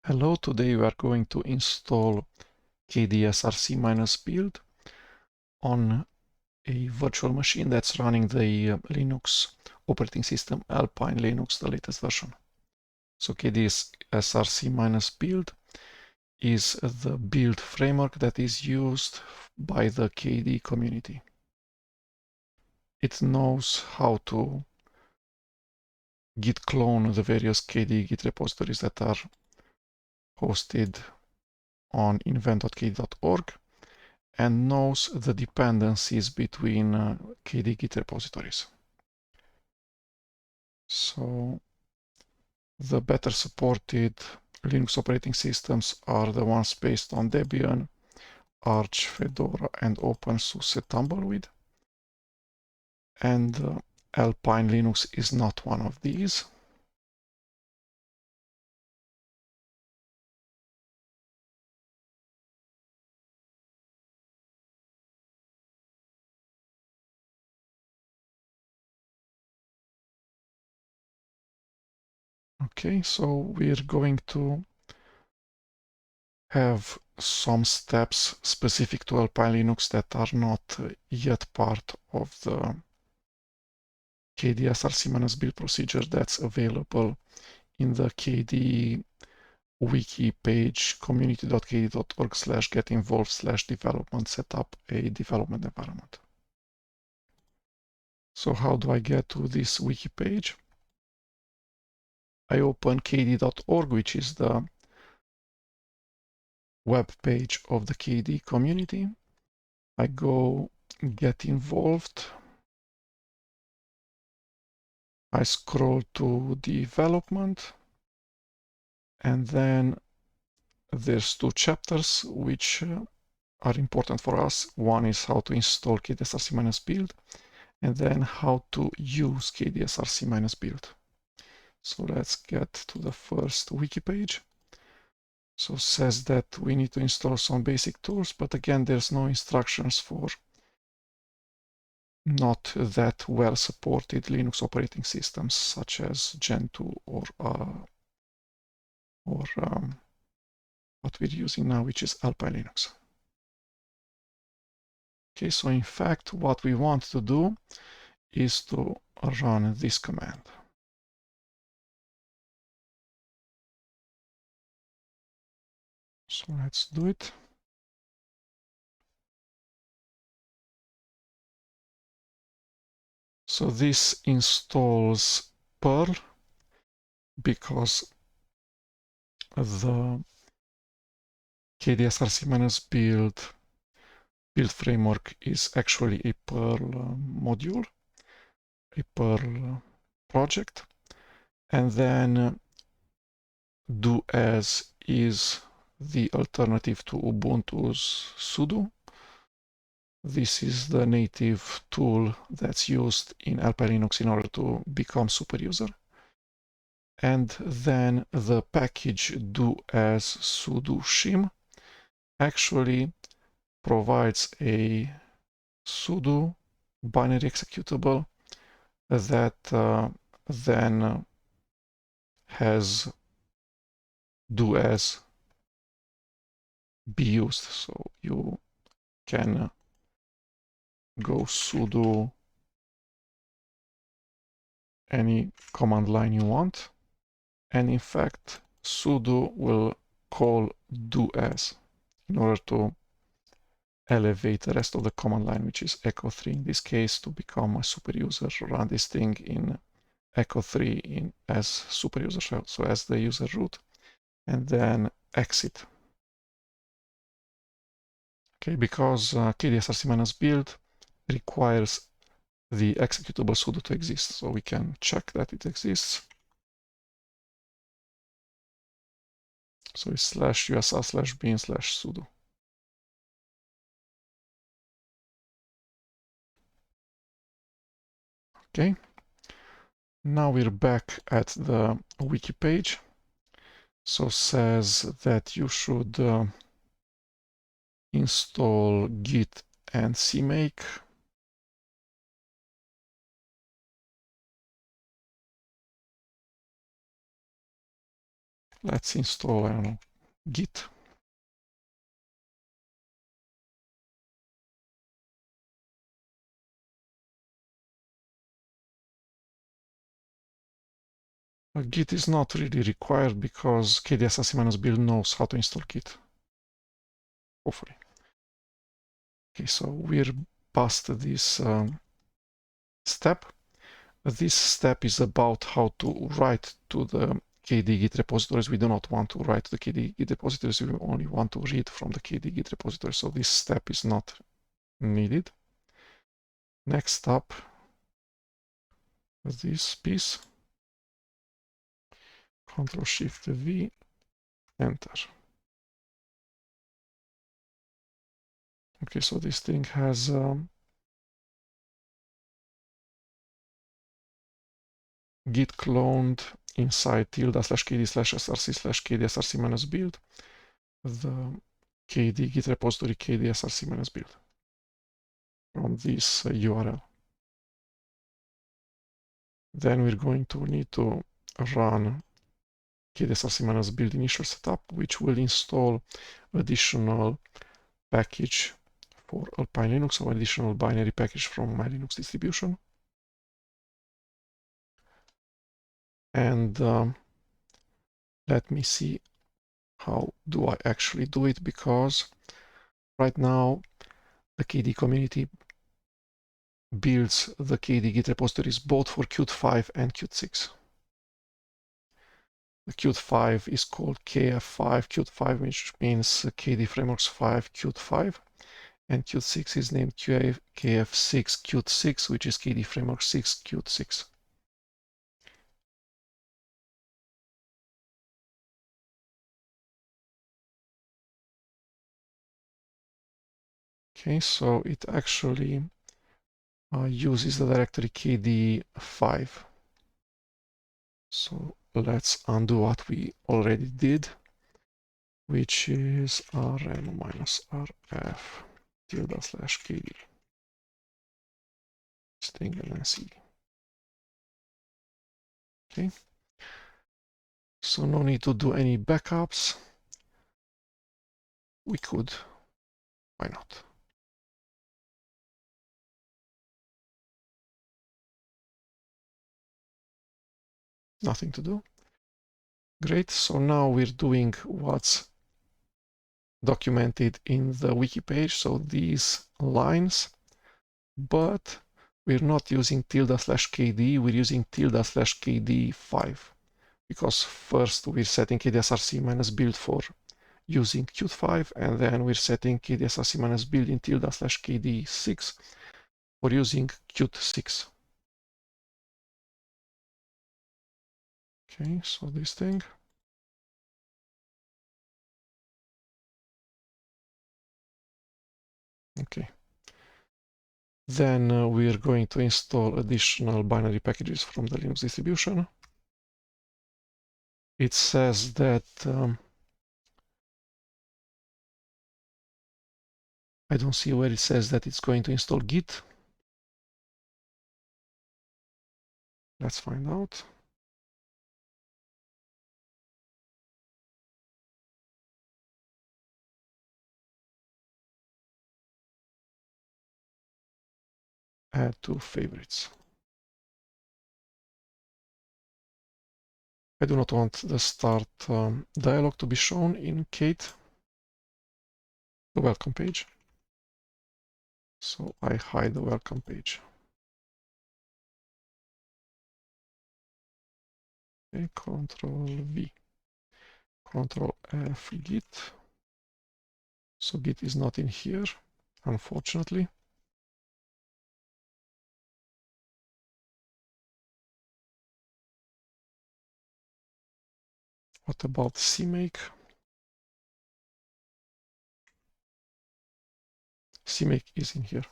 Hello, today we are going to install kdesrc-build on a virtual machine that's running the Linux operating system Alpine Linux, the latest version. So kdesrc-build is the build framework that is used by the KDE community. It knows how to git clone the various KDE Git repositories that are hosted on invent.kdee.org and knows the dependencies between KDE Git repositories. So the better supported Linux operating systems are the ones based on Debian, Arch, Fedora, and OpenSUSE Tumbleweed. And Alpine Linux is not one of these. Okay, so we're going to have some steps specific to Alpine Linux that are not yet part of the kdesrc-build procedure that's available in the KDE wiki page community.kdee.org/get-involved/development. Set up a development environment. So how do I get to this wiki page? I open kdee.org, which is the web page of the KDE community. I go get involved. I scroll to development, and then there's two chapters which are important for us. One is how to install kdesrc-build, and then how to use kdesrc-build. So let's get to the first wiki page. So it says that we need to install some basic tools, but again, there's no instructions for not that well supported Linux operating systems such as Gentoo or what we're using now, which is Alpine Linux. Okay, so in fact, what we want to do is to run this command. So let's do it. So this installs Perl because the kdesrc-build framework is actually a Perl module, a Perl project, and then do as is the alternative to Ubuntu's sudo. This is the native tool that's used in Alpine Linux in order to become super user. And then the package do as sudo shim actually provides a sudo binary executable that then has do as be used. So you can go sudo any command line you want, and in fact sudo will call do as in order to elevate the rest of the command line, which is echo 3 in this case. To become a super user, run this thing in echo 3 as super user shell, so as the user root, and then exit. Okay, because kdesrc-build requires the executable sudo to exist, so we can check that it exists. So it's /usr/bin/sudo. Okay, now we're back at the wiki page. So says that you should install git and cmake. let's install, I don't know, Git. Git is not really required because kdesrc-build knows how to install Git. Hopefully. Okay, so we're past this step. This step is about how to write to the KD Git repositories. We do not want to write to the KD Git repositories. We only want to read from the KD Git repository. So this step is not needed. Next up, this piece. Ctrl-Shift-V, enter. Okay, so this thing has git cloned inside tilde/kd/src/kdesrc-build the kd git repository kdesrc-build from this URL. Then we're going to need to run kdesrc-build initial setup, which will install additional package for Alpine Linux, or additional binary package from my Linux distribution. And let me see how do I actually do it, because right now the KD community builds the KD Git repositories both for Qt5 and Qt6. The Qt5 is called KF5 Qt5, which means KD Frameworks 5 Qt5, and Qt6 is named KF6 Qt6, which is KD Framework 6 Qt6. Okay, so it actually uses the directory kd5. So let's undo what we already did, which is rm-rf tilde/kd. String and then c. Okay. So no need to do any backups. We could. Why not? Nothing to do. Great. So now we're doing what's documented in the wiki page. So these lines, but we're not using tilde/kd. We're using tilde/kd5, because first we're setting kdesrc-build for using Qt5, and then we're setting kdesrc-build in tilde/kd6 for using Qt6. Okay, so this thing. Okay. Then we're going to install additional binary packages from the Linux distribution. It says that I don't see where it says that it's going to install Git. Let's find out. Add to favorites. I do not want the start dialog to be shown in Kate, the welcome page. So I hide the welcome page. Okay, Ctrl-V, Ctrl-F Git. So Git is not in here, unfortunately. What about CMake? CMake is in here.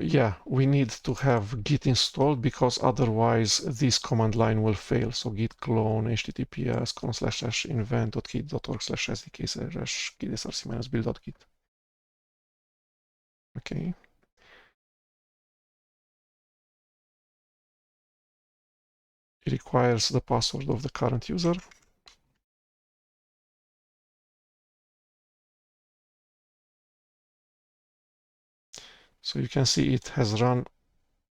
Yeah, we need to have Git installed, because otherwise this command line will fail. So git clone https://invent.kit.org/sdk/kdesrc-build.git. Okay. it requires the password of the current user. So you can see it has run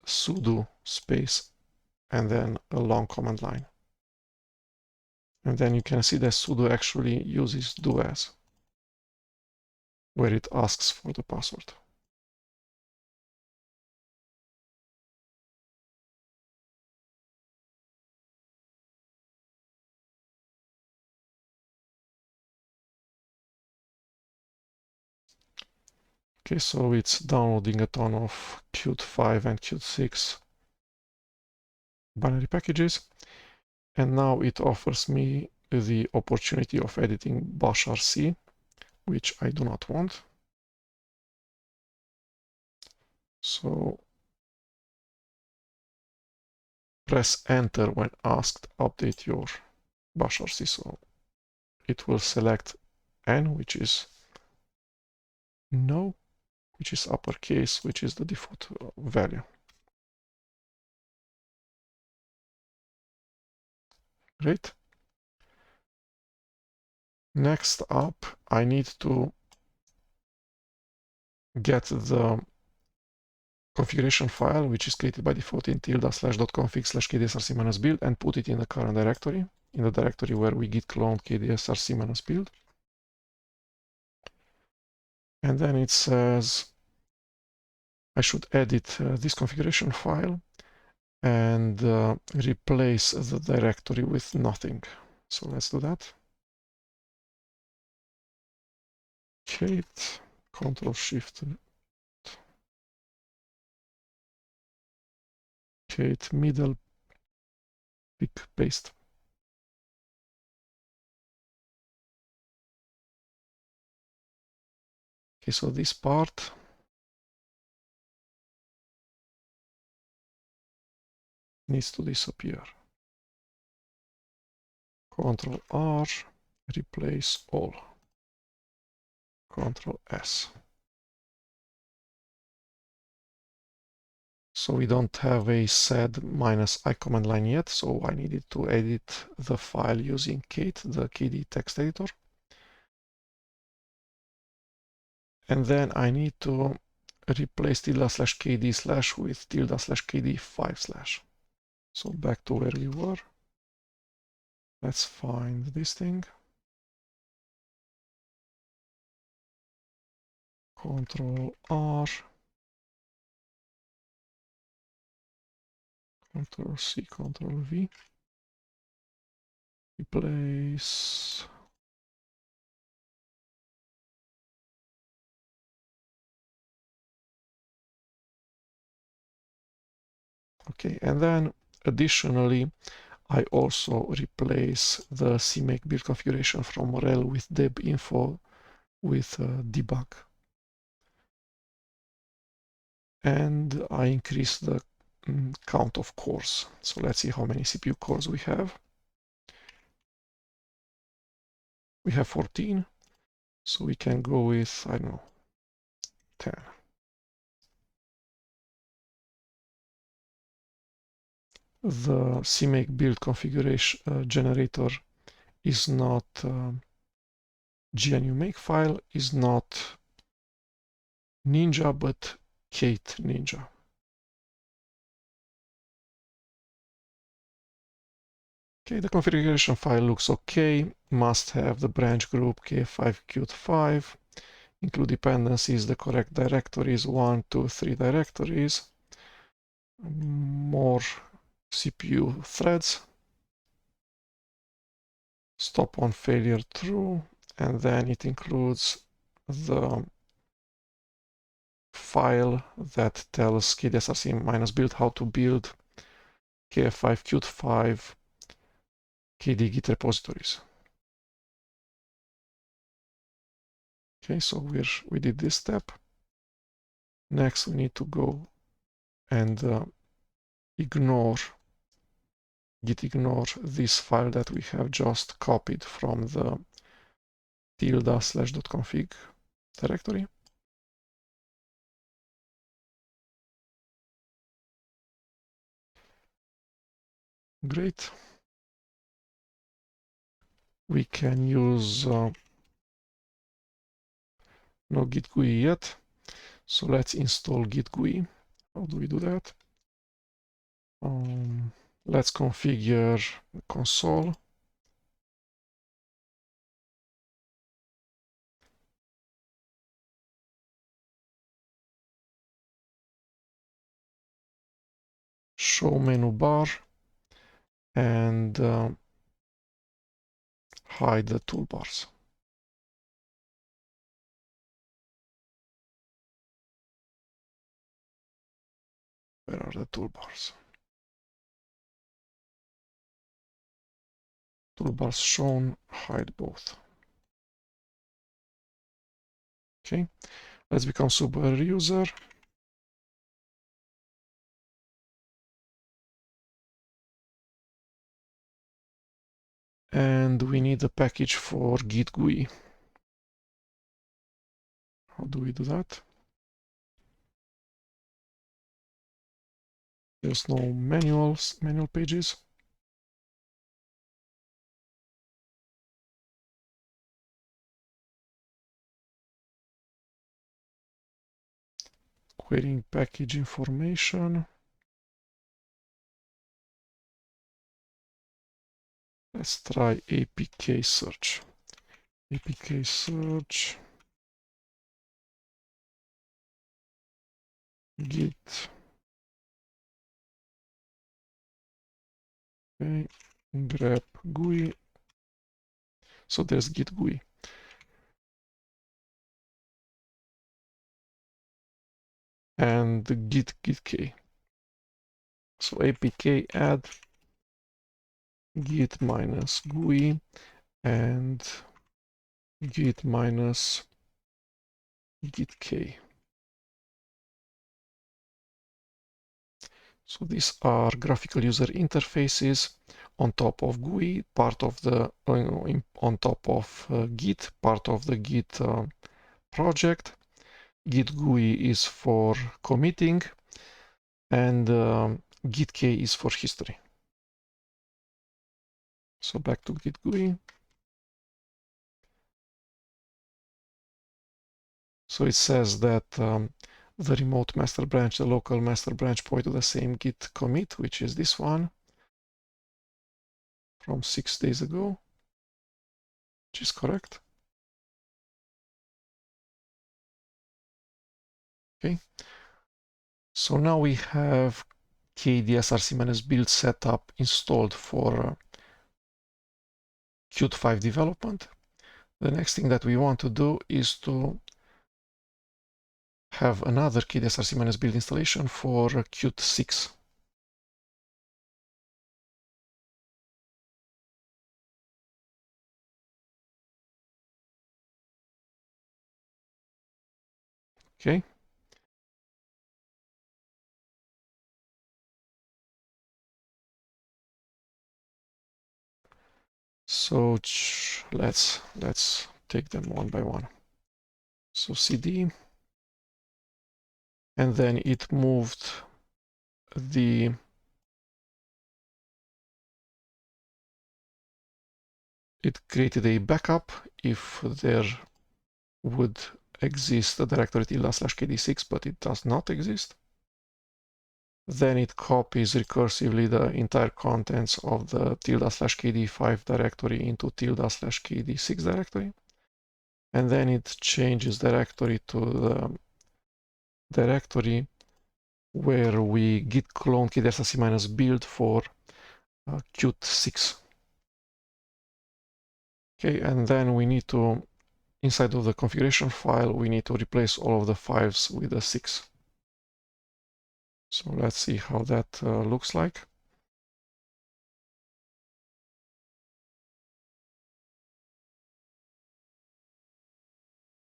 sudo space and then a long command line. And then you can see that sudo actually uses do as, where it asks for the password. Okay, so it's downloading a ton of Qt5 and Qt6 binary packages. And now it offers me the opportunity of editing bashrc, which I do not want. So press enter when asked update your bashrc. So it will select N, which is no, which is uppercase, which is the default value. Great. Next up, I need to get the configuration file, which is created by default in tilde/.config/kdesrc-build, and put it in the current directory, in the directory where we git clone kdesrc-build. And then it says I should edit this configuration file and replace the directory with nothing. So let's do that. Kate, Control-Shift, Kate, middle, pick, paste. Okay, so this part needs to disappear. Control R, replace all. Control S. So we don't have a sed -i command line yet, so I needed to edit the file using Kate, the KD text editor. And then I need to replace tilde/kd/ with tilde/kd5/. So back to where we were. Let's find this thing. Control R. Control C, Control V. Replace. Okay, and then additionally, I also replace the CMake build configuration from rel with deb info with debug. And I increase the count of cores. So let's see how many CPU cores we have. We have 14, so we can go with, I don't know, 10. The CMake build configuration generator is not GNU Makefile, is not Ninja, but Kate Ninja. Okay, the configuration file looks okay. Must have the branch group Qt5, Qt5. Include dependencies, the correct directories, 1, 2, 3 directories. More CPU threads. Stop on failure true. And then it includes the file that tells kdesrc-build how to build Qt5, Qt5, KD Git repositories. Okay, so we did this step. Next, we need to go and git ignore this file that we have just copied from the tilde/.config directory. Great. We can use no Git GUI yet. So let's install Git GUI. How do we do that? Let's configure the console. Show menu bar and hide the toolbars. Where are the toolbars? Toolbars shown, hide both. Okay, let's become super user. And we need a package for Git GUI. How do we do that? There's no manual pages. Querying package information. Let's try APK search. APK search. Git. Okay. Grep GUI. So there's Git GUI. And the git So APK add git minus GUI and git minus git-k. So these are graphical user interfaces on top of GUI, part of the on top of Git, part of the Git project. Git GUI is for committing, and git-k is for history. So back to Git GUI. So it says that the remote master branch, the local master branch point to the same Git commit, which is this one from 6 days ago, which is correct. Okay. So now we have kdesrc-build setup installed for Qt5 development. The next thing that we want to do is to have another kdesrc-build installation for Qt6. Okay. So let's take them one by one. So cd, and then it moved it created a backup if there would exist a directory /kd6, but it does not exist. Then it copies recursively the entire contents of the /kd5 directory into /kd6 directory. And then it changes directory to the directory where we git clone kdesrc-build for Qt6. Okay, and then we need to, inside of the configuration file, we need to replace all of the files with a 6. So let's see how that looks like.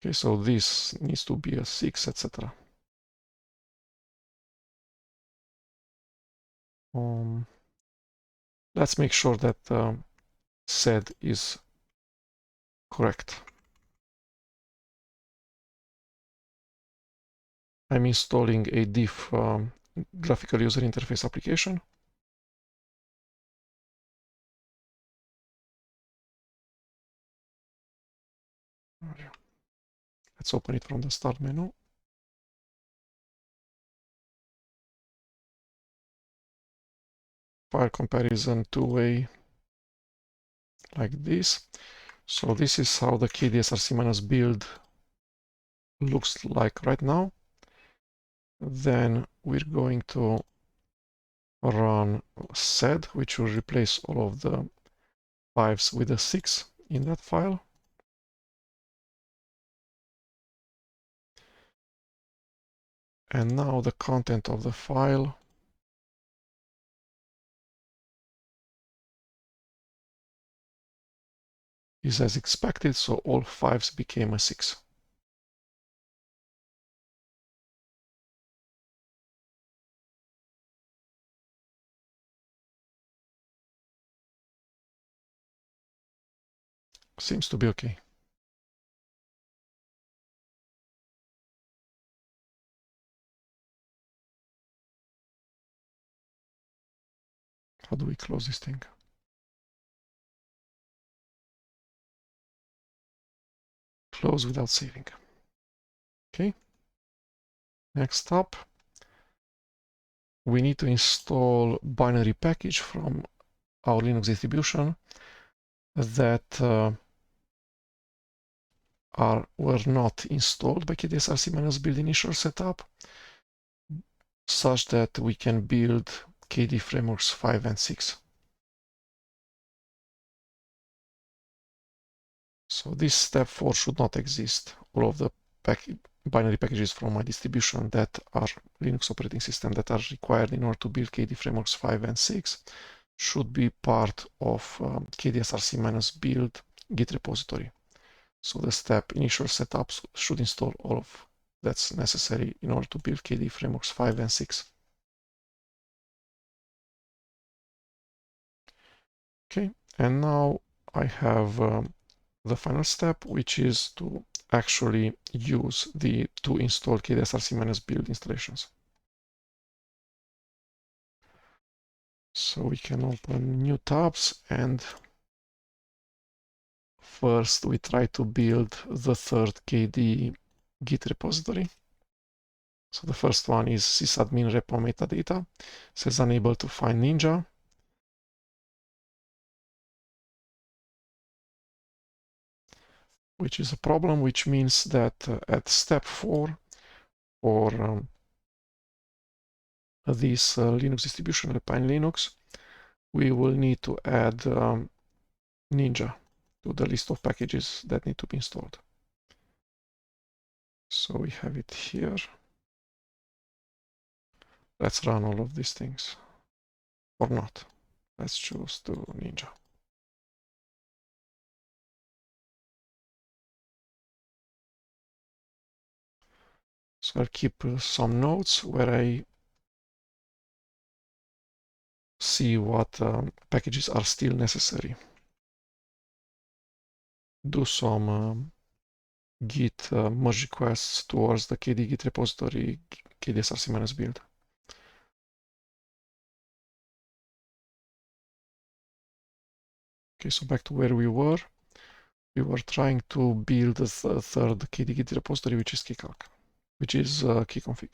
Okay, so this needs to be a 6, etc. Let's make sure that sed is correct. I'm installing a diff graphical user interface application. Let's open it from the start menu. File comparison two-way, like this. So this is how the kdesrc-build looks like right now. Then we're going to run sed, which will replace all of the 5s with a 6 in that file. And now the content of the file is as expected, so all 5s became a 6. Seems to be okay. How do we close this thing? Close without saving. Okay. Next up, we need to install binary package from our Linux distribution that were not installed by kdesrc-build initial setup, such that we can build KD frameworks 5 and 6. So this step 4 should not exist. All of the binary packages from my distribution that are Linux operating system that are required in order to build KD frameworks 5 and 6 should be part of kdesrc-build Git repository. So the step initial setup should install all of that's necessary in order to build KD frameworks 5 and 6. Okay, and now I have the final step, which is to actually use the two installed kdesrc-build installations. So we can open new tabs, and first we try to build the third KD Git repository. So the first one is sysadmin repo metadata, says unable to find Ninja. Which is a problem, which means that at step 4 for this Linux distribution, Alpine Linux, we will need to add Ninja to the list of packages that need to be installed. So we have it here. Let's run all of these things. Or not. Let's choose to Ninja. So I'll keep some notes where I see what packages are still necessary. Do some Git merge requests towards the KD Git repository kdesrc-build. Okay, so back to where we were. We were trying to build the third KD Git repository, which is kcalc, which is keyconfig.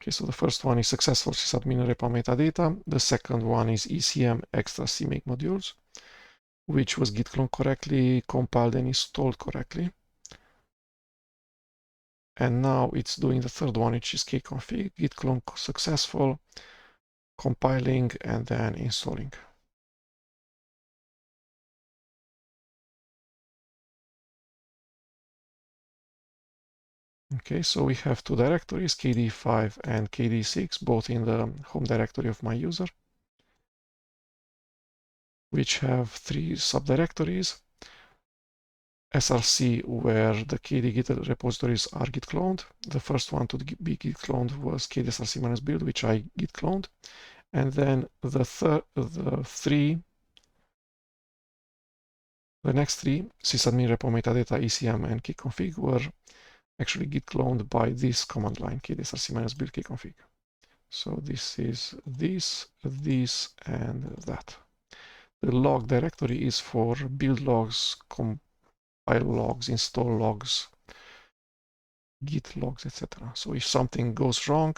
Okay, so the first one is successful sysadmin repo metadata. The second one is ECM extra CMake modules, which was git cloned correctly, compiled and installed correctly. And now it's doing the third one, which is kconfig, git clone successful, compiling and then installing. Okay, so we have two directories, kd5 and kd6, both in the home directory of my user, which have three subdirectories. src, where the KD Git repositories are git cloned. The first one to be git cloned was kdesrc-build, which I git cloned. And then the next three, sysadmin repo metadata, ECM, and keyconfig, were actually git cloned by this command line, kdesrc-build keyconfig. So this is this, and that. The log directory is for build logs, compile logs, install logs, git logs, etc. So if something goes wrong,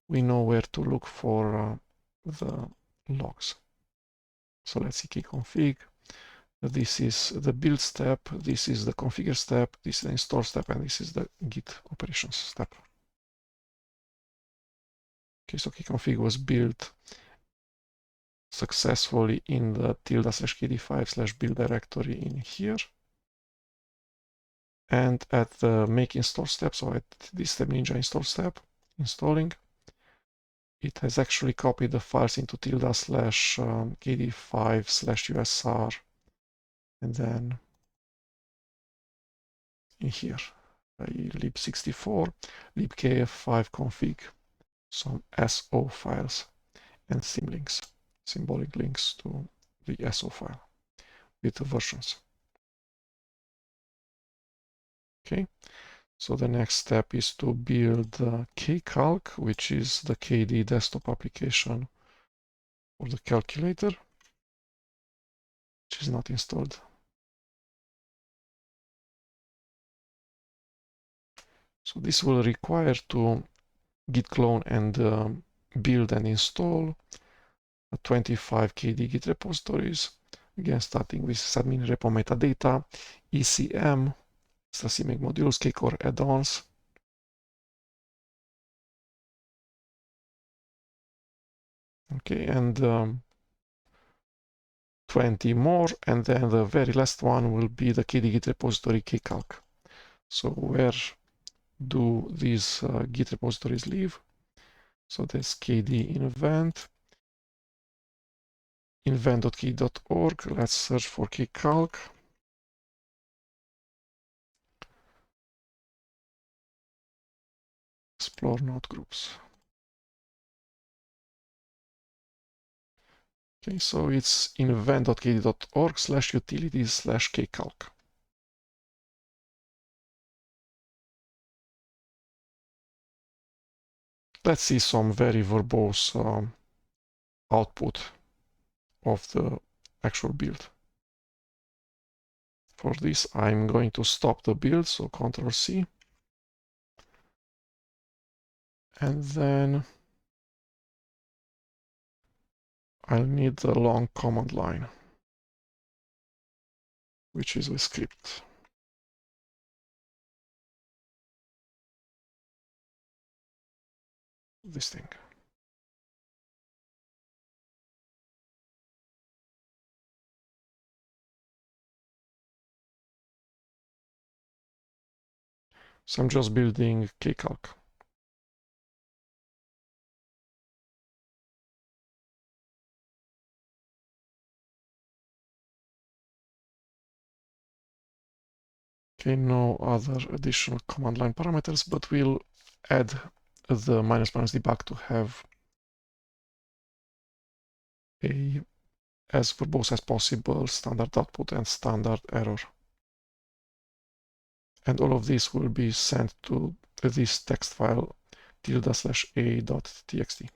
we know where to look for the logs. So let's see kconfig. This is the build step, this is the configure step, this is the install step, and this is the git operations step. Okay, so kconfig was built successfully in the ~kd5/build directory in here. And at the make install step, so at this step ninja install step, installing, it has actually copied the files into ~kd5/usr, and then in here, lib64, libkf5 config, some SO files and symlinks, symbolic links to the SO file with the versions. Okay, so the next step is to build kcalc, which is the KDE desktop application for the calculator, which is not installed. So this will require to git clone and build and install 25 KDE Git repositories. Again, starting with admin repo metadata, ECM, CMake modules, kcore add-ons. Okay, and 20 more, and then the very last one will be the KDE Git repository kcalc. So where do these Git repositories live? So that's KDE invent, invent.kdE.org. Let's search for kcalc. Explore node groups. Okay, so it's invent.kdE.org/utilities/kcalc. Let's see some very verbose output of the actual build. For this, I'm going to stop the build, so Ctrl+C. And then I'll need the long command line, which is with script. This thing. So I'm just building kcalc. Okay, no other additional command line parameters, but we'll add the --debug to have a as verbose as possible standard output and standard error. And all of this will be sent to this text file ~a.txt.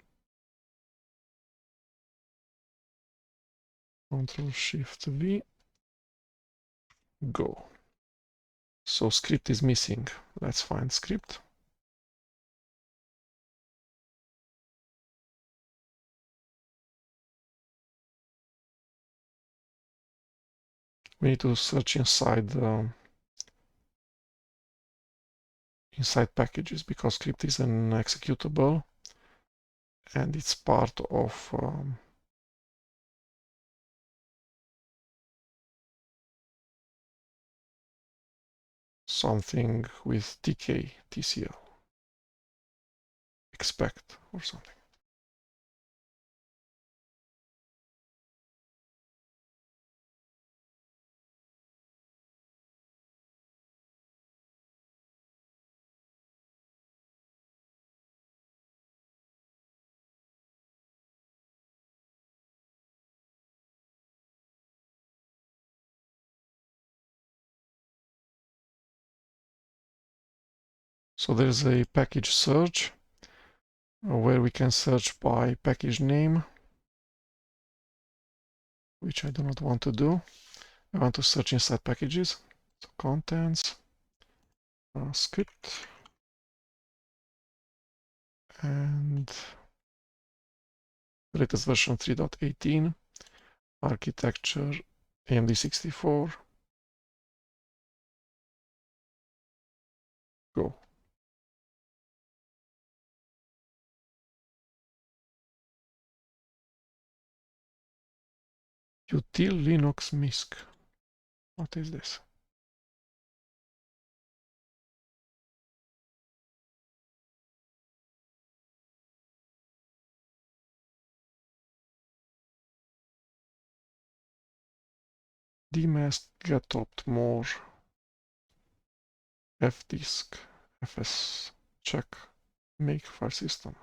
Ctrl+Shift+V, go. So script is missing. Let's find script. We need to search inside packages because script is an executable and it's part of something with tk, tcl, expect or something. So there's a package search where we can search by package name. which I do not want to do. I want to search inside packages. So contents, script, and latest version 3.18, architecture AMD 64. Go. Util Linux MISC. What is this? dmask get opt more fdisk fs check make file system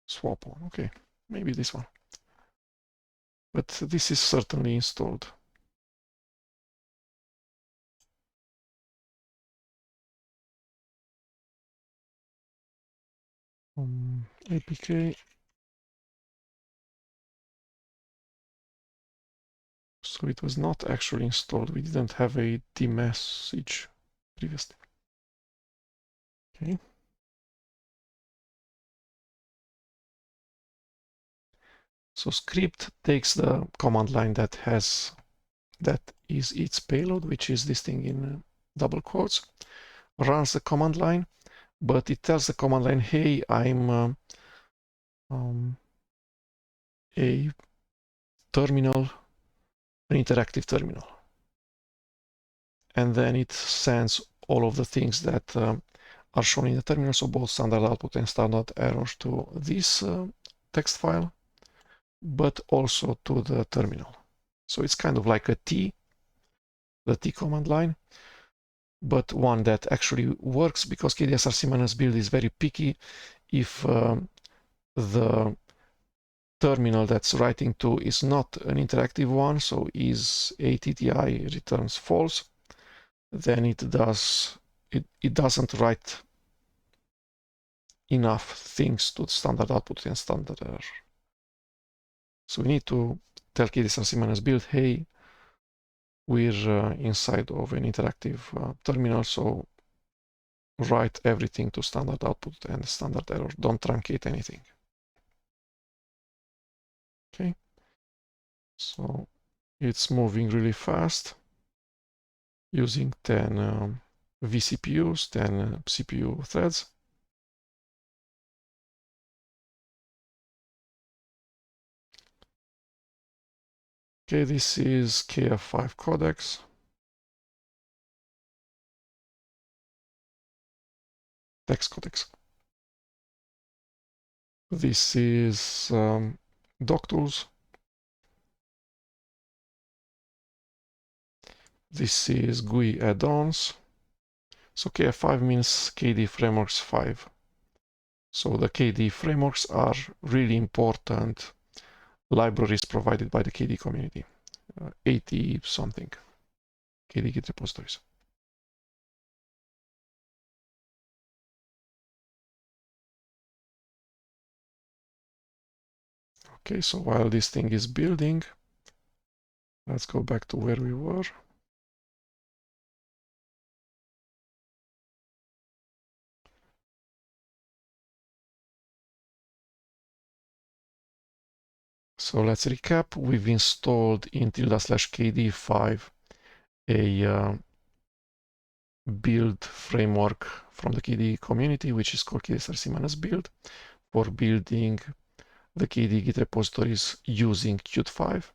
swap on. Okay, maybe this one. But this is certainly installed. APK. So it was not actually installed. We didn't have a dmessage previously. Okay. So script takes the command line that is its payload, which is this thing in double quotes, runs the command line, but it tells the command line, hey, I'm a terminal, an interactive terminal. And then it sends all of the things that are shown in the terminal, so both standard output and standard errors to this text file, but also to the terminal. So it's kind of like a T, the T command line, but one that actually works because kdesrc-build is very picky. If the terminal that's writing to is not an interactive one, so is ATTI returns false, then it doesn't write enough things to standard output and standard error. So we need to tell kdesrc-build, hey, we're inside of an interactive terminal, so write everything to standard output and standard error. Don't truncate anything. Okay, so it's moving really fast using 10 vCPUs, 10 CPU threads. Okay, this is KF5 codecs. Text codecs. This is DocTools. This is GUI add-ons. So KF5 means KD Frameworks 5. So the KD frameworks are really important libraries provided by the KD community. 80 something KD Git repositories. Okay, so while this thing is building, let's go back to where we were. So let's recap. We've installed in /kd5 a build framework from the KD community, which is called kdesrc-build, for building the KD Git repositories using Qt5.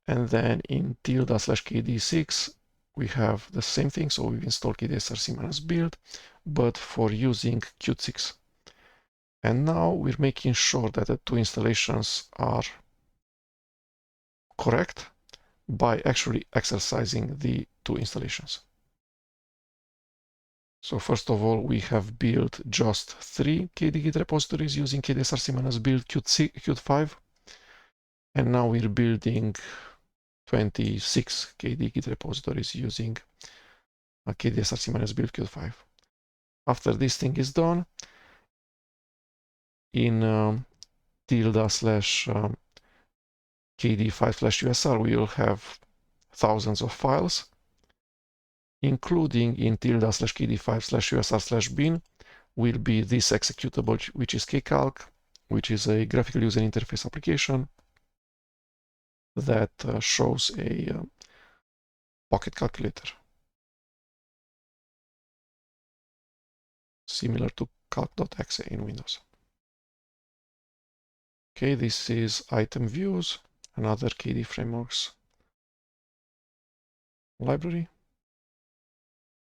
And then in /kd6, we have the same thing. So we've installed kdesrc-build, but for using Qt6. And now we're making sure that the two installations are correct by actually exercising the two installations. So first of all, we have built just 3 KD Git repositories using kdesrc-build Qt5. And now we're building 26 KD Git repositories using kdesrc-build Qt5. After this thing is done, in /kd kd5/usr, we will have thousands of files, including in tilde/kd5/usr/bin will be this executable, which is kcalc, which is a graphical user interface application that shows a pocket calculator, similar to calc.exe in Windows. Okay, this is item views, another KD frameworks library,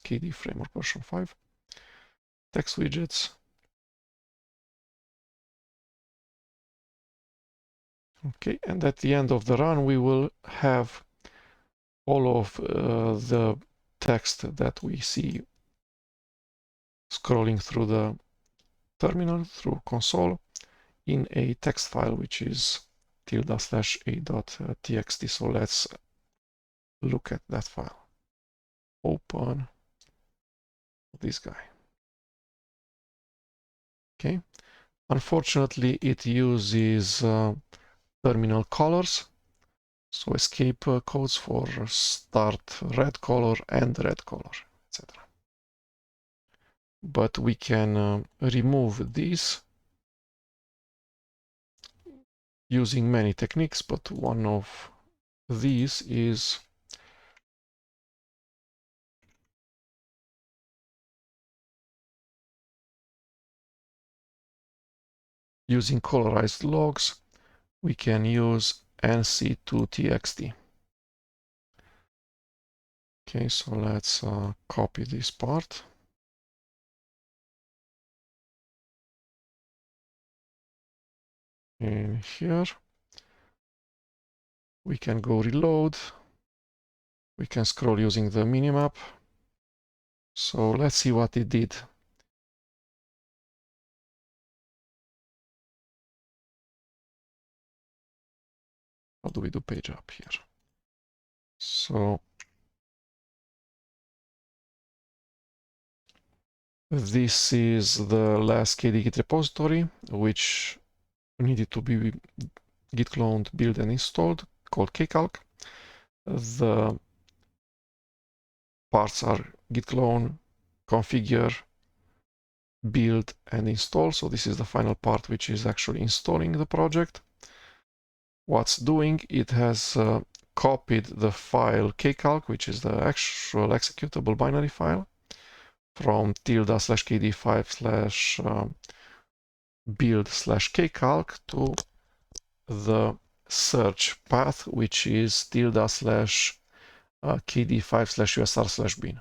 KD framework version 5, text widgets. Okay, and at the end of the run, we will have all of the text that we see scrolling through the terminal, through console, in a text file, which is tilde/a.txt. So let's look at that file. Open this guy. Okay. Unfortunately, it uses terminal colors. So escape codes for start red color, end red color, etc. But we can remove these using many techniques, but one of these is using colorized logs. We can use nc2txt. Okay, so let's copy this part. In here, we can go reload. We can scroll using the minimap. So let's see what it did. How do we do page up here? So this is the last KD Git repository, which needed to be git cloned, build, and installed, called kcalc. The parts are git clone, configure, build, and install. So this is the final part, which is actually installing the project. What's doing, it has copied the file kcalc, which is the actual executable binary file, from tilde/kd5/build/kcalc to the search path, which is tilde/kd5/usr/bin.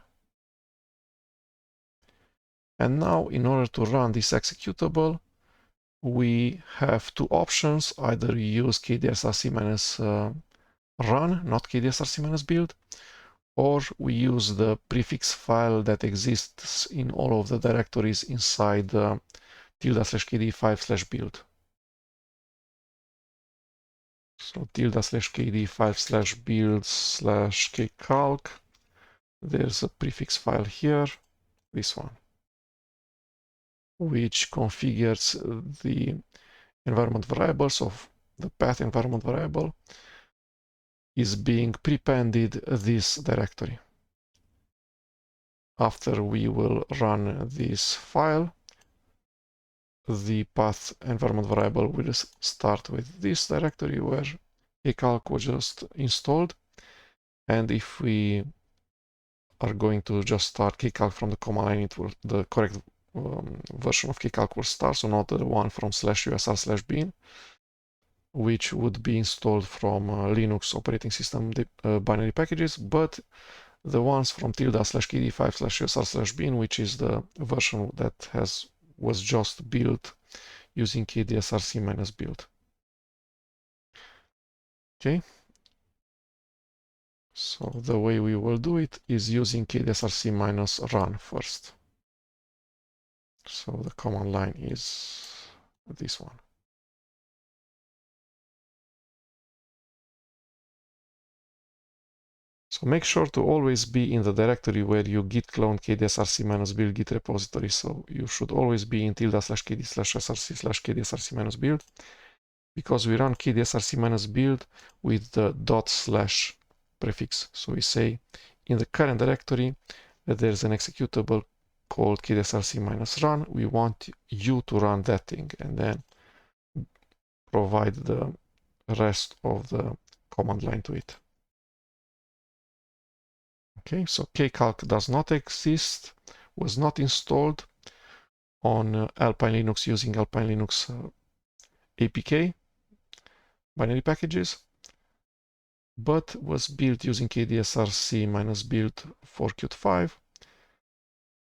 And now, in order to run this executable, we have two options. Either use kdesrc-run, not kdesrc-build, or we use the prefix file that exists in all of the directories inside tilde/kd5/build. So tilde/kd5/build/kcalc. There's a prefix file here, this one, which configures the environment variables of the path environment variable is being prepended this directory. After we will run this file, the path environment variable will start with this directory where kcalc was just installed. And if we are going to just start kcalc from the command line, it will, the correct version of kcalc will start, so not the one from /usr/bin, which would be installed from Linux operating system binary packages, but the ones from tilde/kd5/usr/bin, which is the version that was just built using kdesrc-build. Okay. So the way we will do it is using kdesrc-run first. So the command line is this one. So make sure to always be in the directory where you git clone kdesrc-build git repository. So you should always be in tilde/kd/src/kdesrc-build. because we run kdesrc-build with the / prefix. So we say in the current directory that there's an executable called kdesrc-run. We want you to run that thing, and then provide the rest of the command line to it. Okay, so kcalc does not exist, was not installed on Alpine Linux using Alpine Linux APK binary packages, but was built using kdesrc-build for Qt5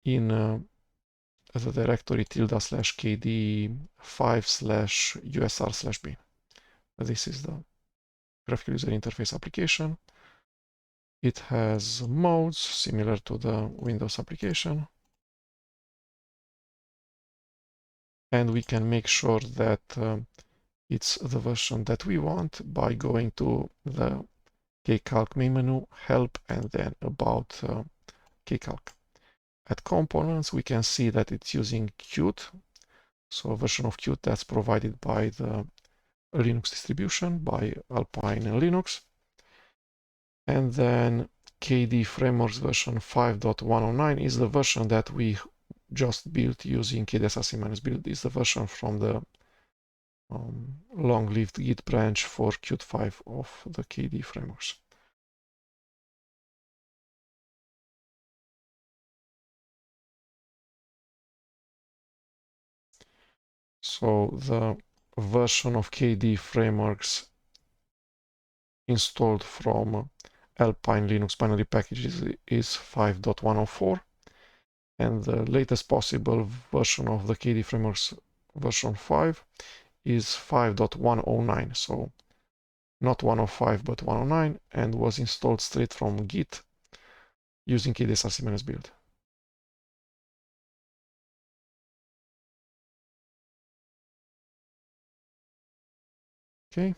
in the directory ~kd5/usr/bin. This is the graphical user interface application. It has modes similar to the Windows application. And we can make sure that it's the version that we want by going to the kcalc main menu, help, and then about kcalc. At components, we can see that it's using Qt, so a version of Qt that's provided by the Linux distribution, by Alpine Linux. And then KD Frameworks version 5.109 is the version that we just built using kdesrc-build. Is the version from the long-lived Git branch for Qt5 of the KD frameworks. So the version of KD frameworks installed from Alpine Linux binary packages is 5.104, and the latest possible version of the KD frameworks version 5 is 5.109, so not 105 but 109, and was installed straight from Git using kdesrc-build. Okay.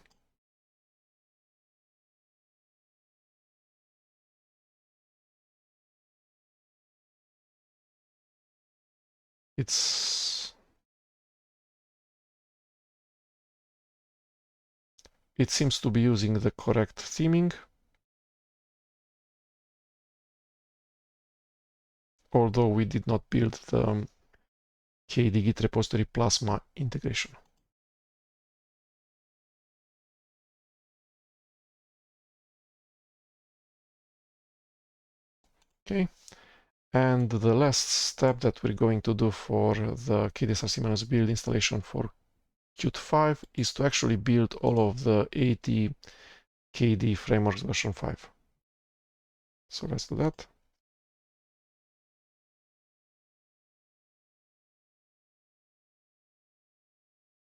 It seems to be using the correct theming, although we did not build the KD Git repository Plasma integration. Okay, and the last step that we're going to do for the kdesrc-build installation for Qt5 is to actually build all of the 80 KD frameworks version 5. So let's do that.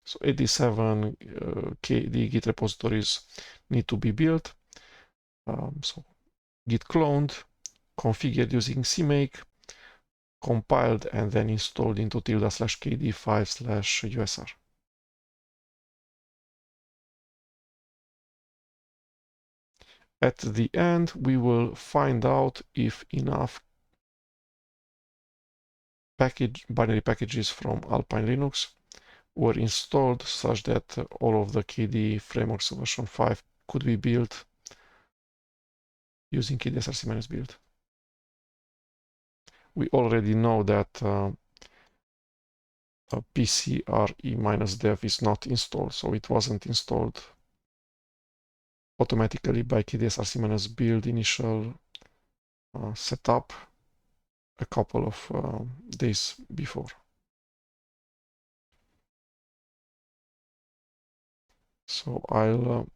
So 87 KD Git repositories need to be built. So git cloned, configured using cmake, compiled, and then installed into ~kd5/usr. At the end, we will find out if enough binary packages from Alpine Linux were installed such that all of the KD frameworks version 5 could be built using kdesrc-build. We already know that pcre-dev is not installed, so it wasn't installed automatically by kdesrc-build initial setup a couple of days before. So I'll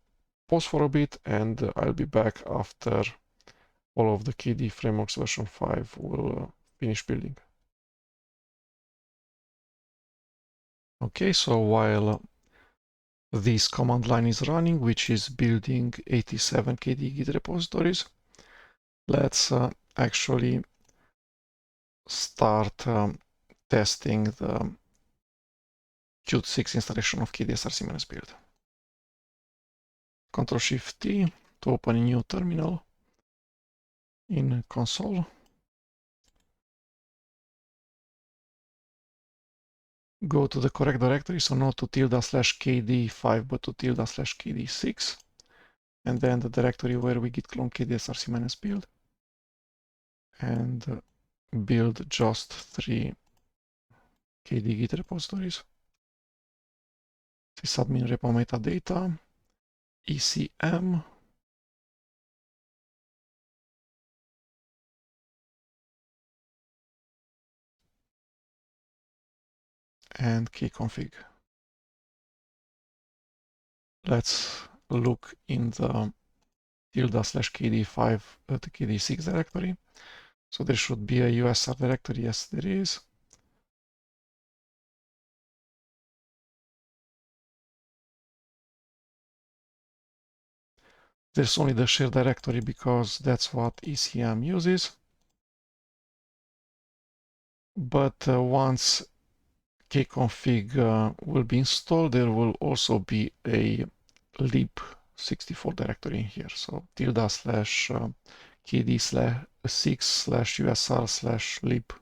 pause for a bit, and I'll be back after all of the KD frameworks version 5 will finish building. Okay, so while this command line is running, which is building 87 KD Git repositories, let's actually start testing the Qt6 installation of kdesrc-build. Ctrl+Shift+T to open a new terminal in console. go to the correct directory, so not to ~kd5 but to ~kd6, and then the directory where we git clone kdesrc-build, and build just 3 kd git repositories. Sysadmin repo metadata, ECM, and keyconfig. Let's look in the ~kd5 to kd6 directory. So there should be a USR directory. Yes, there is. There's only the share directory because that's what ECM uses. But once kconfig will be installed, there will also be a lib64 directory in here. So ~kd/6/usr/lib.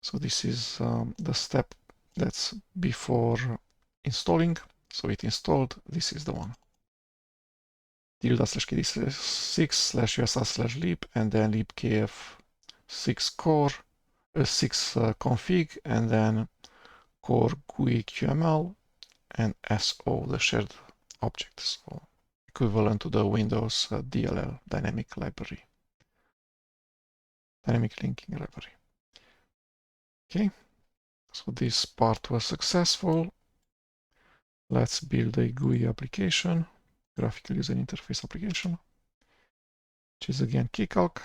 So this is the step that's before installing. So it installed, this is the one. ~kd/kd6/usr/lib and then libkf6 core 6 config, and then core GUI QML and SO, the shared object, so equivalent to the Windows DLL, dynamic library, dynamic linking library. Okay, so this part was successful. Let's build a GUI application, graphical user interface application, which is again keycalc.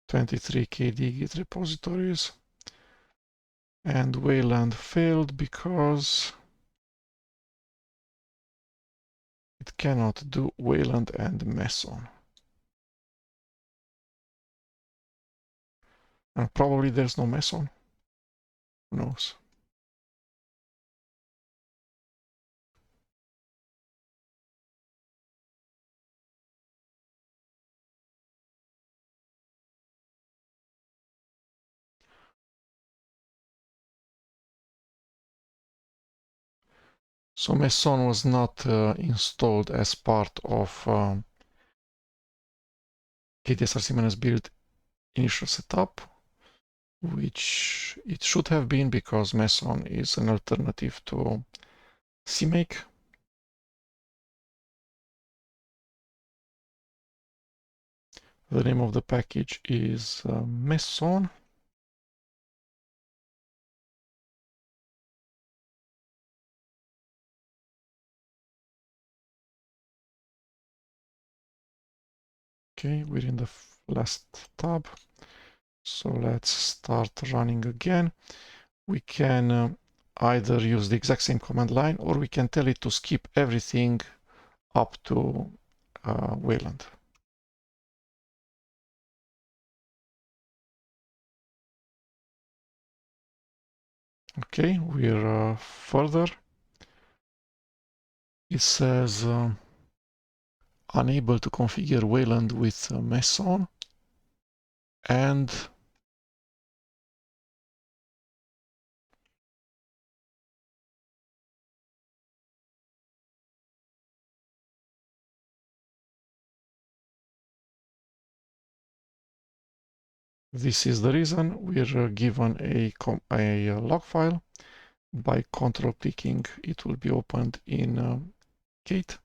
23 kd git repositories, and Wayland failed because it cannot do Wayland and Meson. And probably there's no Meson. Who knows? So Meson was not installed as part of kdesrc-build initial setup, which it should have been because Meson is an alternative to CMake. The name of the package is Meson. Okay, we're in the last tab. So let's start running again. We can either use the exact same command line, or we can tell it to skip everything up to Wayland. Okay, we're further. It says unable to configure Wayland with Meson, and this is the reason. We're given a log file. By control clicking, it will be opened in Qt.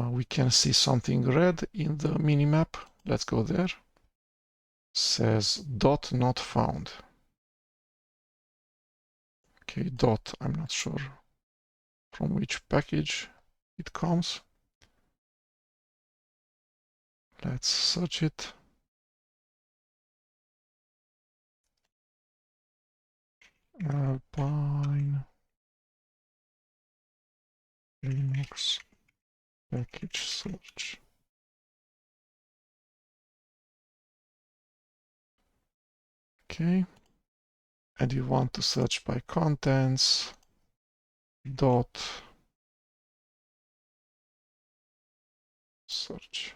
We can see something red in the minimap. Let's go there. Says dot not found. Okay, dot, I'm not sure from which package it comes. Let's search it. Alpine Linux package search. Okay, and you want to search by contents dot search,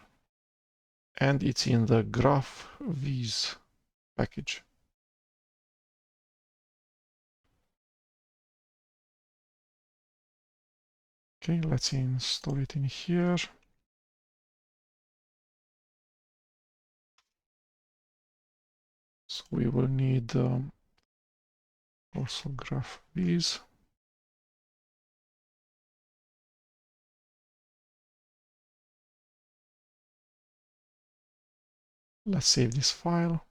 and it's in the graph viz package. Okay, let's install it in here. So we will need also graph viz. Let's save this file.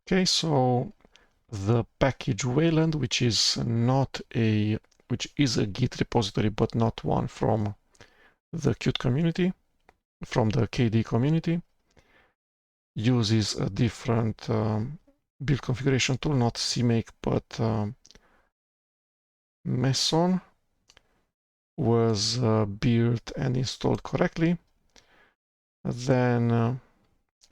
Okay, so the package Wayland, which is a Git repository, but not one from the Qt community, from the KDE community, uses a different build configuration tool, not CMake, but Meson, was built and installed correctly. Then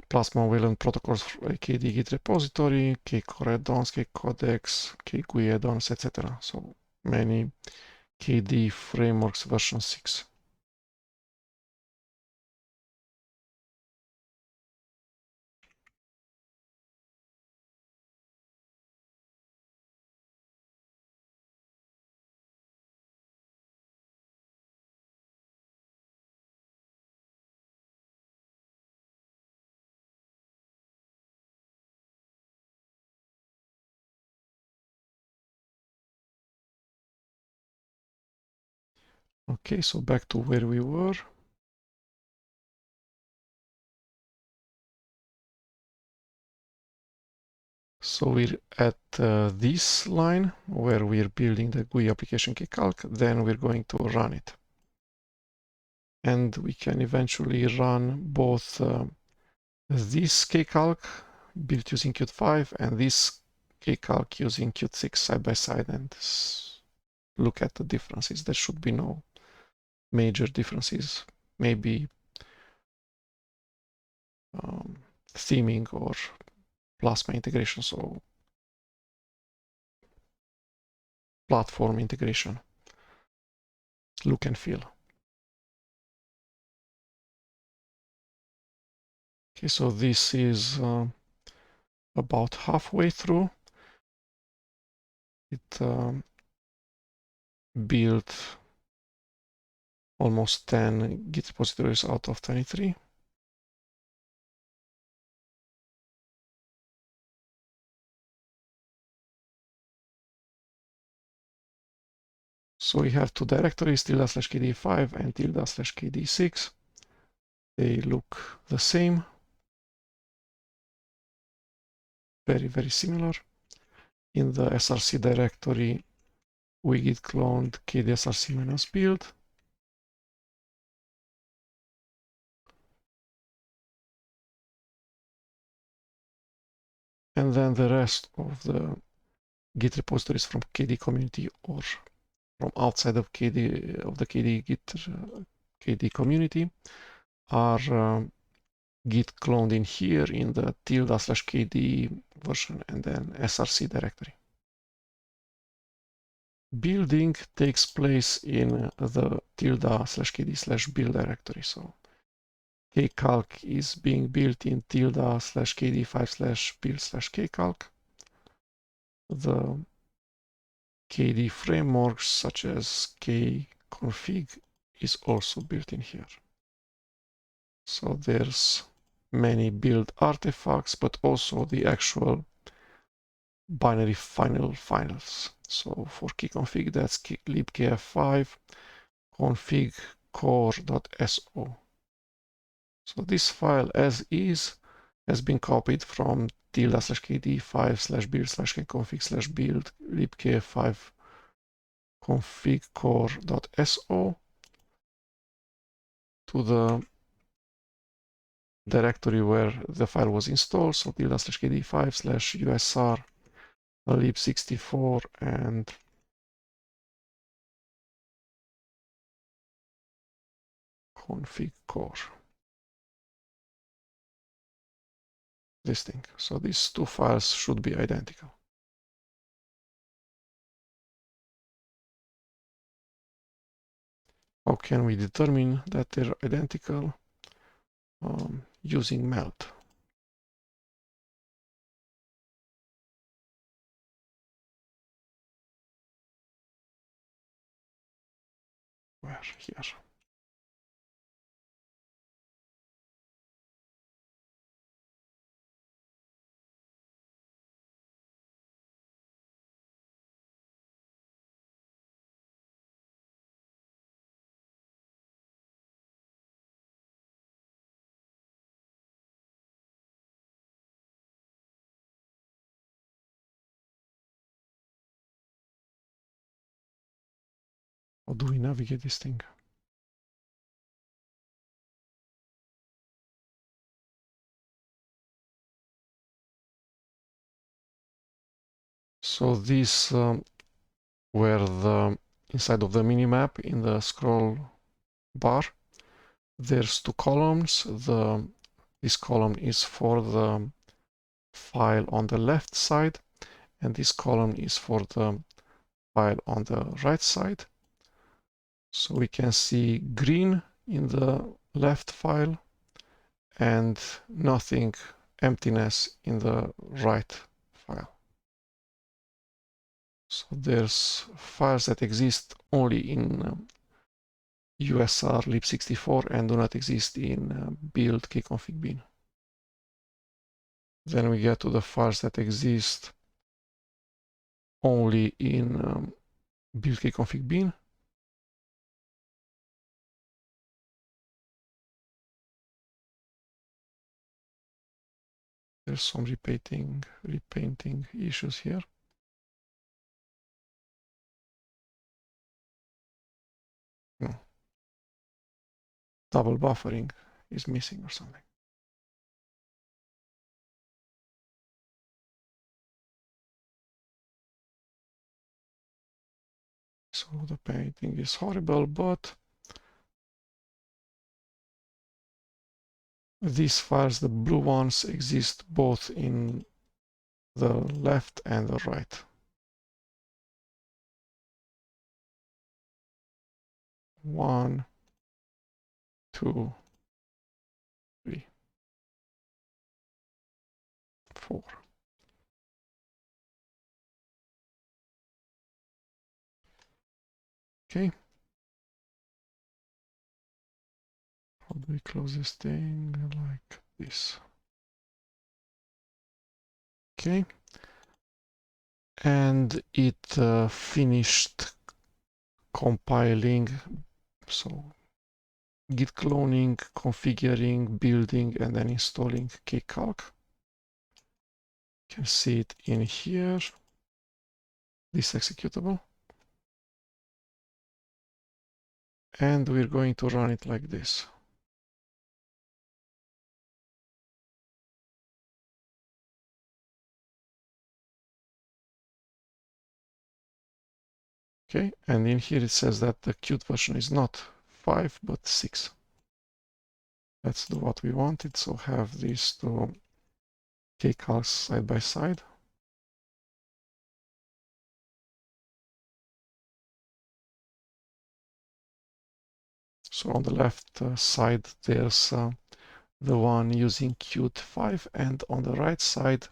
Plasma Wayland protocols for KDE Git repository, kcore addons, kcodecs, kgui addons, etc. So many KDE frameworks version 6. Okay, so back to where we were. So we're at this line where we're building the GUI application kcalc, then we're going to run it. And we can eventually run both this kcalc built using Qt5 and this kcalc using Qt6 side by side and look at the differences. There should be no major differences, maybe theming or Plasma integration, so platform integration, look and feel. Okay, so this is about halfway through. It built almost 10 Git repositories out of 23. So we have two directories, tilde/kd5 and tilde/kd6. They look the same, very, very similar. In the src directory, we git cloned kdesrc-build. And then the rest of the Git repositories from KDE community or from outside of KDE, of the KDE Git KDE community are git cloned in here in the tilde/kde version and then src directory. Building takes place in the tilde/kd/build directory. So kcalc is being built in tilde/kd5/build/kcalc. The KDE frameworks such as kconfig is also built in here. So there's many build artifacts, but also the actual binary files. So for kconfig, that's libkf5 config core.so. So this file as is has been copied from tilde/kd5/build/kconfig/build libk5 config core.so to the directory where the file was installed, so tilde/kd5/usr lib64 and config core. This thing. So these two files should be identical. How can we determine that they're identical? Using meld. Where? Here. How do we navigate this thing? So these were the inside of the minimap in the scroll bar. There's two columns. This column is for the file on the left side, and this column is for the file on the right side. So we can see green in the left file and nothing, emptiness in the right file. So there's files that exist only in USR lib64 and do not exist in build kconfig bin. Then we get to the files that exist only in build kconfig bin. There's some repainting issues here. No. Double buffering is missing or something. So the painting is horrible, but these files, the blue ones, exist both in the left and the right. 1, 2, 3, 4. Okay. How do we close this thing? Like this. Okay. And it finished compiling. So git cloning, configuring, building, and then installing kcalc. You can see it in here. This executable. And we're going to run it like this. Okay, and in here it says that the Qt version is not 5 but 6. Let's do what we wanted, so have these two kcalcs side by side. So on the left side there's the one using Qt5, and on the right side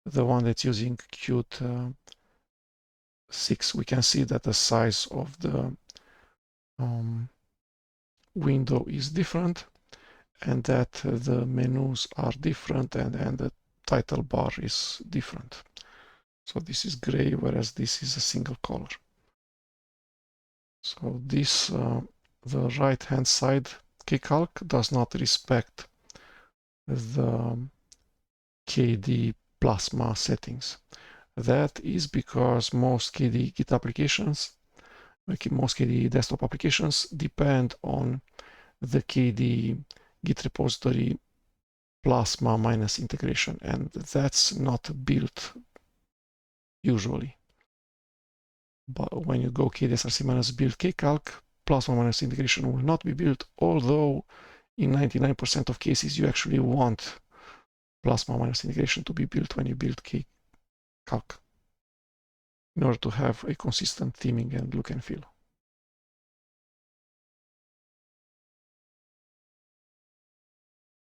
the one that's using Qt6. We can see that the size of the window is different, and that the menus are different, and the title bar is different. So this is gray, whereas this is a single color. So this, the right hand side kcalc does not respect the KDE Plasma settings. That is because most KDE Git applications, like most KDE desktop applications, depend on the KDE Git repository Plasma minus integration, and that's not built usually. But when you go kdesrc-build kcalc, Plasma minus integration will not be built, although in 99% of cases you actually want Plasma minus integration to be built when you build kcalc in order to have a consistent theming and look and feel.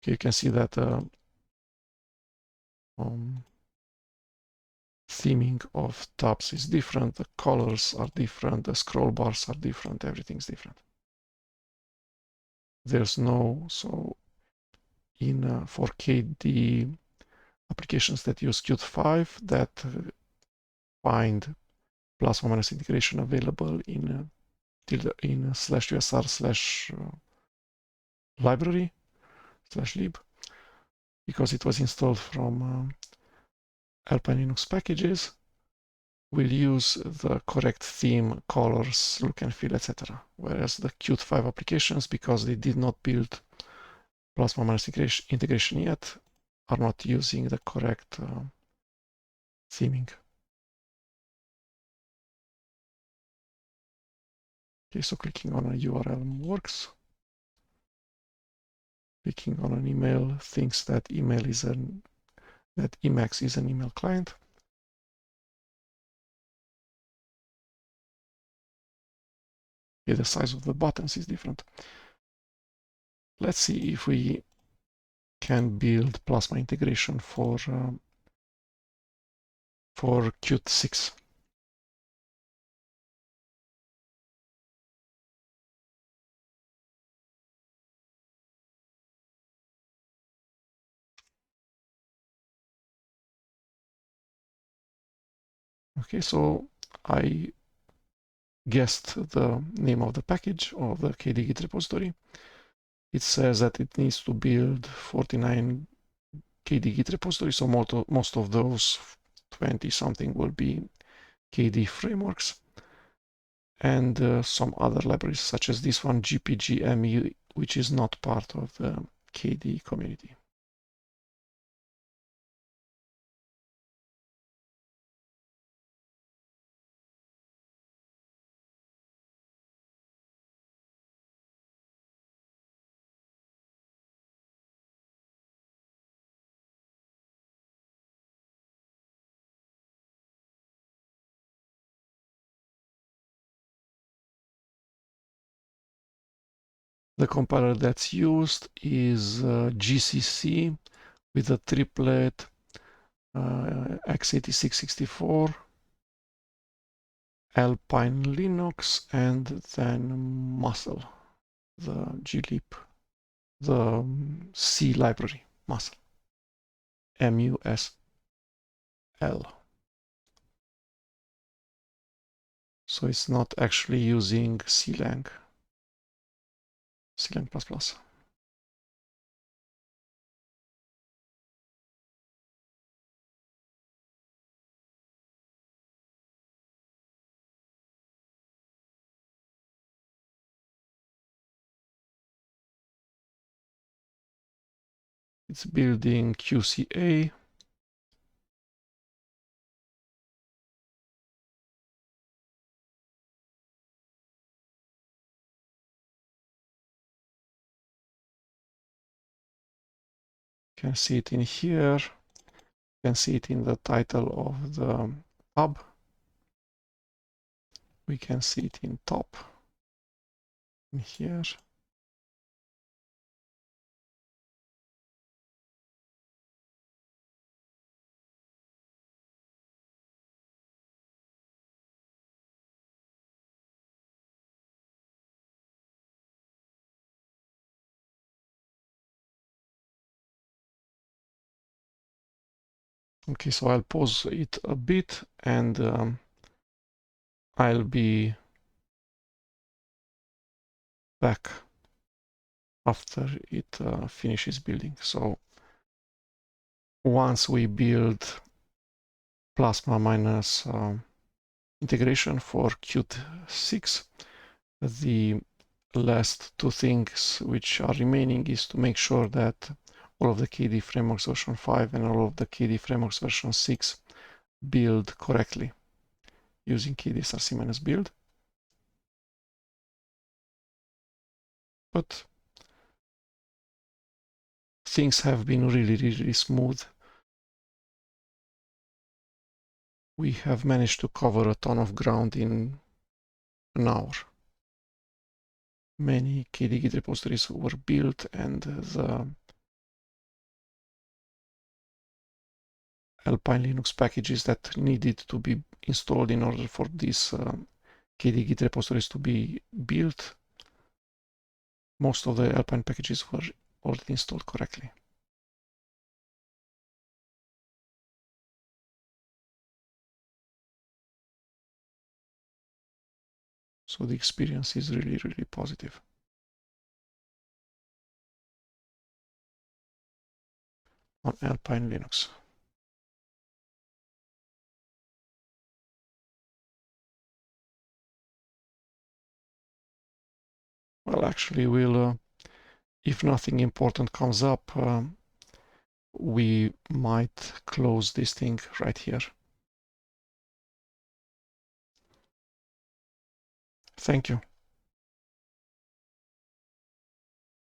Okay, you can see that theming of tabs is different, the colors are different, the scroll bars are different, everything's different. There's no, so in for KDE applications that use Qt5 that find Plasma minus integration available in /usr/library/lib, because it was installed from Alpine Linux packages, will use the correct theme, colors, look and feel, etc. Whereas the Qt5 applications, because they did not build Plasma minus integration yet, are not using the correct theming. Okay, so clicking on a URL works. Clicking on an email thinks that that Emacs is an email client. Okay, the size of the buttons is different. Let's see if we can build Plasma integration for Qt6. Okay, so I guessed the name of the package of the KDE Git repository. It says that it needs to build 49 KDE Git repositories, so most of those 20 something will be KDE frameworks, and some other libraries such as this one, GPG-ME, which is not part of the KDE community. The compiler that's used is GCC with a triplet x86-64, Alpine Linux, and then Muscle, the glib, the C library, Muscle, MUSL. So it's not actually using CLang. CLang++. It's building QCA. You can see it in here. You can see it in the title of the tab. We can see it in top, in here. Okay, so I'll pause it a bit and I'll be back after it finishes building. So once we build Plasma minus integration for Qt6, the last two things which are remaining is to make sure that all of the KDE frameworks version 5 and all of the KDE frameworks version 6 build correctly using kdesrc-build. But things have been really smooth. We have managed to cover a ton of ground in an hour. Many KDE Git repositories were built, and the Alpine Linux packages that needed to be installed in order for these KDE Git repositories to be built, most of the Alpine packages were already installed correctly. So the experience is really positive. On Alpine Linux. Well, actually, we'll, if nothing important comes up, we might close this thing right here. Thank you.